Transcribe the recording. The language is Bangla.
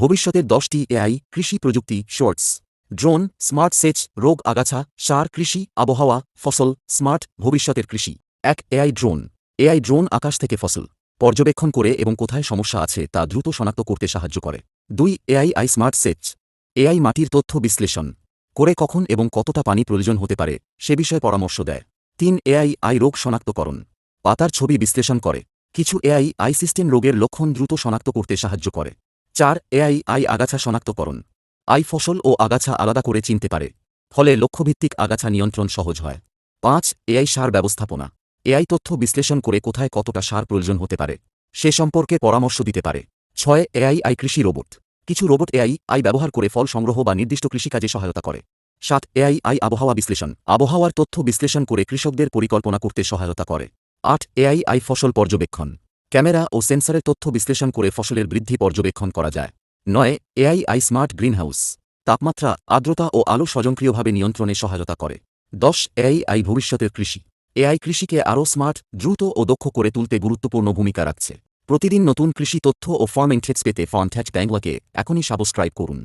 ভবিষ্যতের 10টি এআই কৃষি প্রযুক্তি শর্টস। ড্রোন, স্মার্ট সেচ, রোগ আগাছা, সার কৃষি, আবহাওয়া, ফসল, স্মার্ট ভবিষ্যতের কৃষি। 1. AI drone. এআই ড্রোন আকাশ থেকে ফসল পর্যবেক্ষণ করে এবং কোথায় সমস্যা আছে তা দ্রুত শনাক্ত করতে সাহায্য করে। 2. এআই স্মার্ট সেচ। এআই মাটির তথ্য বিশ্লেষণ করে কখন এবং কতটা পানি প্রয়োজন হতে পারে সে বিষয়ে পরামর্শ দেয়। 3. এআই রোগ শনাক্তকরণ। পাতার ছবি বিশ্লেষণ করে কিছু এআই সিস্টেম রোগের লক্ষণ দ্রুত শনাক্ত করতে সাহায্য করে। 4. এআই আগাছা শনাক্তকরণ। ফসল ও আগাছা আলাদা করে চিনতে পারে, ফলে লক্ষ্যভিত্তিক আগাছা নিয়ন্ত্রণ সহজ হয়। 5. এআই সার ব্যবস্থাপনা। এআই তথ্য বিশ্লেষণ করে কোথায় কতটা সার প্রয়োজন হতে পারে সে সম্পর্কে পরামর্শ দিতে পারে। 6. এআই কৃষি রোবট। কিছু রোবট এআই ব্যবহার করে ফল সংগ্রহ বা নির্দিষ্ট কৃষিকাজে সহায়তা করে। 7. এআই আবহাওয়া বিশ্লেষণ। আবহাওয়ার তথ্য বিশ্লেষণ করে কৃষকদের পরিকল্পনা করতে সহায়তা করে। 8. এআই ফসল পর্যবেক্ষণ। ক্যামেরা ও সেন্সরের তথ্য বিশ্লেষণ করে ফসলের বৃদ্ধি পর্যবেক্ষণ করা যায়। 9. AI smart greenhouse. তাপমাত্রা, আর্দ্রতা ও আলো স্বয়ংক্রিয়ভাবে নিয়ন্ত্রণে সহায়তা করে। 10. এআই ভবিষ্যতের কৃষি। এআই কৃষিকে আরও স্মার্ট, দ্রুত ও দক্ষ করে তুলতে গুরুত্বপূর্ণ ভূমিকা রাখছে। প্রতিদিন নতুন কৃষি তথ্য ও ফার্ম ইনসাইটস পেতে ফার্মট্যাচ বাংলাকে এখনই সাবস্ক্রাইব করুন।